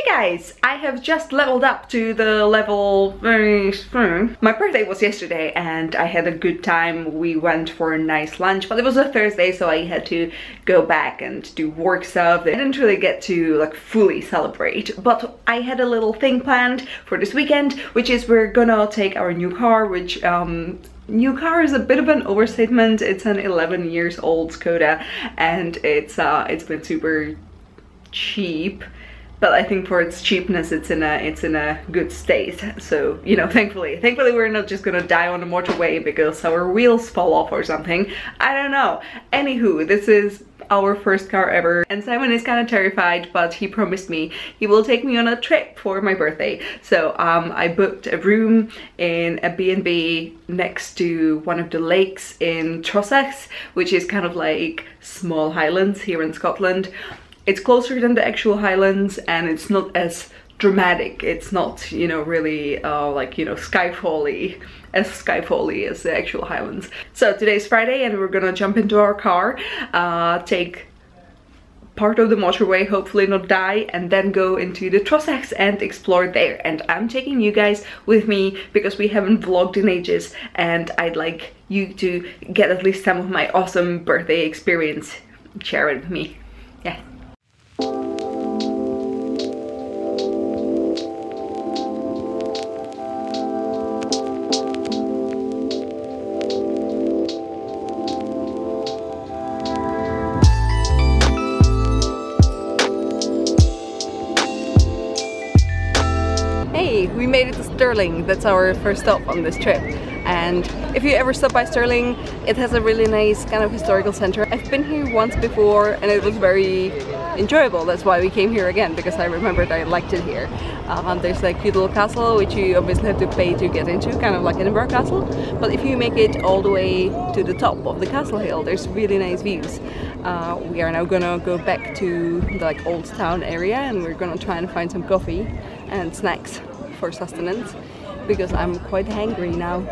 Hey guys, I have just leveled up to the level very soon. My birthday was yesterday and I had a good time. We went for a nice lunch, but it was a Thursday, so I had to go back and do work stuff. I didn't really get to like fully celebrate, but I had a little thing planned for this weekend, which is we're gonna take our new car, which new car is a bit of an overstatement. It's an 11 years old Skoda and it's been super cheap. But I think for its cheapness, it's in a good state. So, you know, thankfully we're not just gonna die on the motorway because our wheels fall off or something. I don't know. Anywho, this is our first car ever, and Simon is kind of terrified, but he promised me he will take me on a trip for my birthday. So I booked a room in a B&B next to one of the lakes in Trossachs, which is kind of like small highlands here in Scotland. It's closer than the actual Highlands and it's not as dramatic. It's not, you know, really like, you know, skyfally as the actual Highlands. So today's Friday and we're gonna jump into our car, take part of the motorway, hopefully not die, and then go into the Trossachs and explore there. And I'm taking you guys with me because we haven't vlogged in ages and I'd like you to get at least some of my awesome birthday experience. Share it with me. Yeah. We made it to Stirling. That's our first stop on this trip, and if you ever stop by Stirling, it has a really nice kind of historical center. I've been here once before and it was very enjoyable. That's why we came here again, because I remembered I liked it here. There's a cute little castle which you obviously have to pay to get into, kind of like Edinburgh Castle, but if you make it all the way to the top of the castle hill, there's really nice views. We are now gonna go back to the like old town area and we're gonna try and find some coffee and snacks for sustenance, because I'm quite hungry now.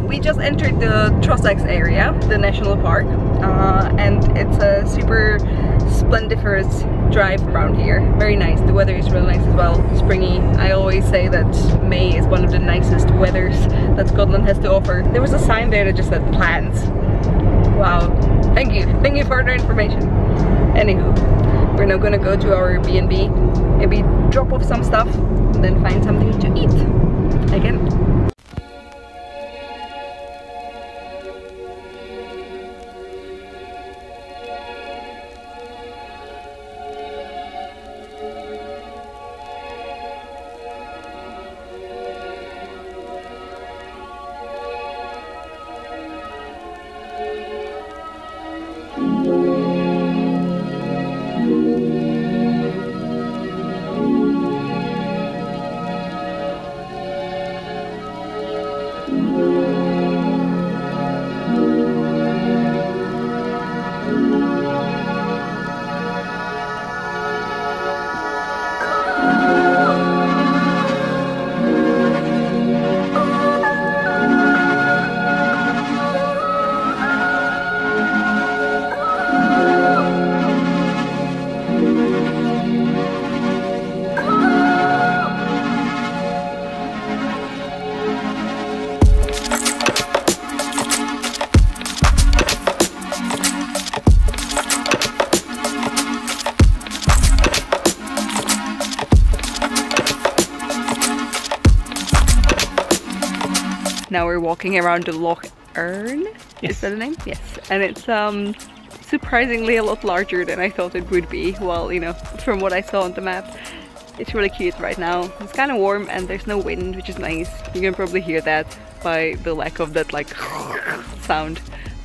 We just entered the Trossachs area, the national park, and it's a super splendiferous drive around here. Very nice. The weather is really nice as well, springy. I always say that May is one of the nicest weathers that Scotland has to offer. There was a sign there that just said plants. Wow, thank you for the information. Anywho, we're now gonna go to our B&B, maybe drop off some stuff, and then find something to eat again. Now we're walking around the Loch Earn. Yes. Is that the name? Yes. And it's surprisingly a lot larger than I thought it would be. Well, you know, from what I saw on the map. It's really cute right now. It's kind of warm and there's no wind, which is nice. You can probably hear that by the lack of that like sound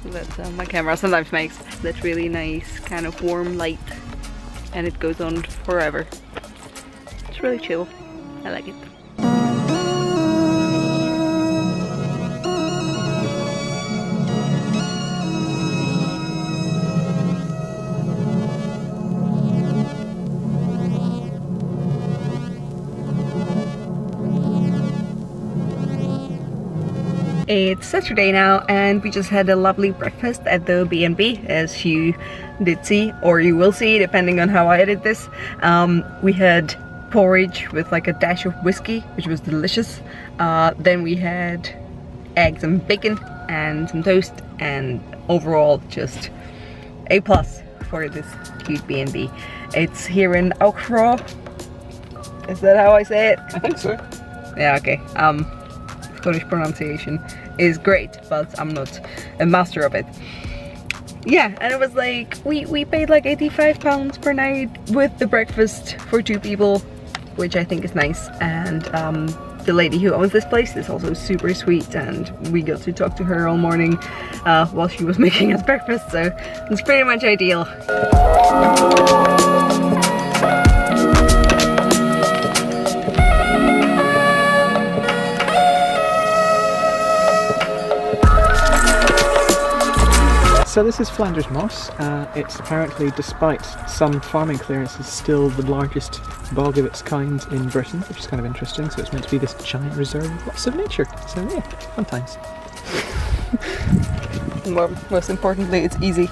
that my camera sometimes makes. That really nice kind of warm light, and it goes on forever. It's really chill. I like it. It's Saturday now and we just had a lovely breakfast at the B&B, as you did see, or you will see depending on how I edit this. We had porridge with like a dash of whiskey, which was delicious. Then we had eggs and bacon and some toast, and overall just A+ for this cute B&B. It's here in Aukra. Is that how I say it? I think so. Yeah, okay. Scottish pronunciation is great, but I'm not a master of it. Yeah, and it was like, we paid like £85 per night with the breakfast for 2 people, which I think is nice. And the lady who owns this place is also super sweet, and we got to talk to her all morning while she was making us breakfast, so it's pretty much ideal. So this is Flanders moss. It's apparently, despite some farming clearances, still the largest bog of its kind in Britain, which is kind of interesting. So it's meant to be this giant reserve of lots of nature. So yeah, fun times. Most importantly, it's easy.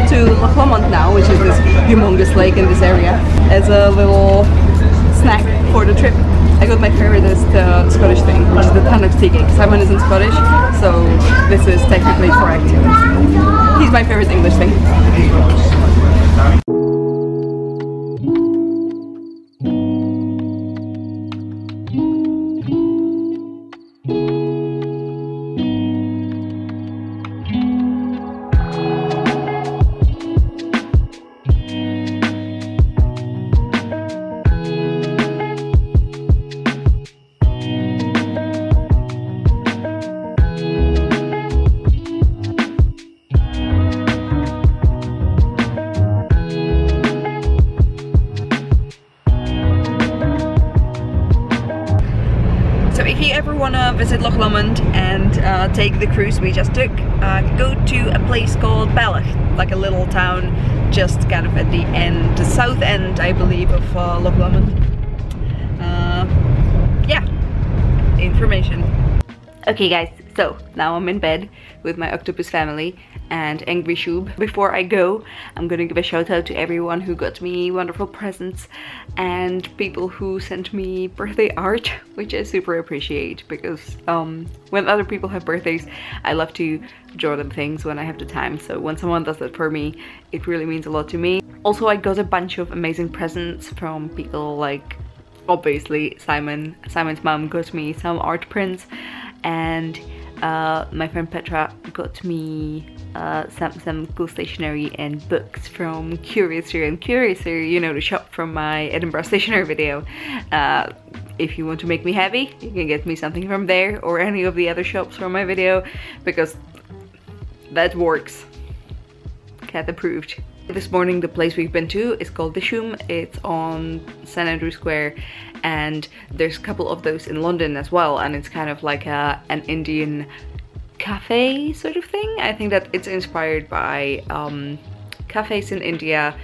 To Loch Lomond now, which is this humongous lake in this area, as a little snack for the trip. I got my favorite Scottish thing, which is the Trossachs tea cake. Simon isn't Scottish, so this is technically correct. He's my favorite English thing. If you ever want to visit Loch Lomond and take the cruise we just took, go to a place called Ballach, like a little town just kind of at the end, the south end, I believe, of Loch Lomond. Yeah, information. Okay guys, so now I'm in bed with my octopus family and Angry Shub. Before I go, I'm gonna give a shout out to everyone who got me wonderful presents and people who sent me birthday art, which I super appreciate, because when other people have birthdays, I love to draw them things when I have the time. So when someone does that for me, it really means a lot to me. Also, I got a bunch of amazing presents from people like, obviously, Simon's mom got me some art prints, and my friend Petra got me some cool stationery and books from Curiouser and Curiouser, you know, the shop from my Edinburgh stationery video. If you want to make me happy, you can get me something from there or any of the other shops from my video, because that works. Cat approved. This morning the place we've been to is called Dishum. It's on St Andrew Square, and there's a couple of those in London as well, and it's kind of like an Indian cafe sort of thing. I think that it's inspired by cafes in India.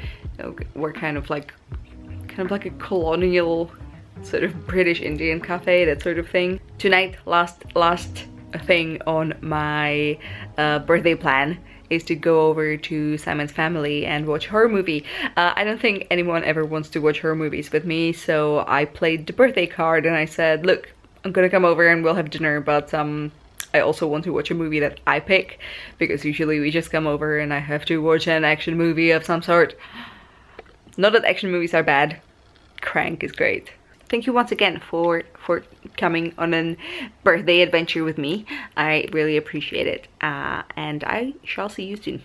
We're kind of like a colonial sort of British Indian cafe, that sort of thing. Tonight, last thing on my birthday plan is to go over to Simon's family and watch a horror movie. I don't think anyone ever wants to watch horror movies with me, so I played the birthday card and I said, look, I'm gonna come over and we'll have dinner, but I also want to watch a movie that I pick, because usually we just come over and I have to watch an action movie of some sort. Not that action movies are bad. Crank is great. Thank you once again for coming on a birthday adventure with me. I really appreciate it, and I shall see you soon.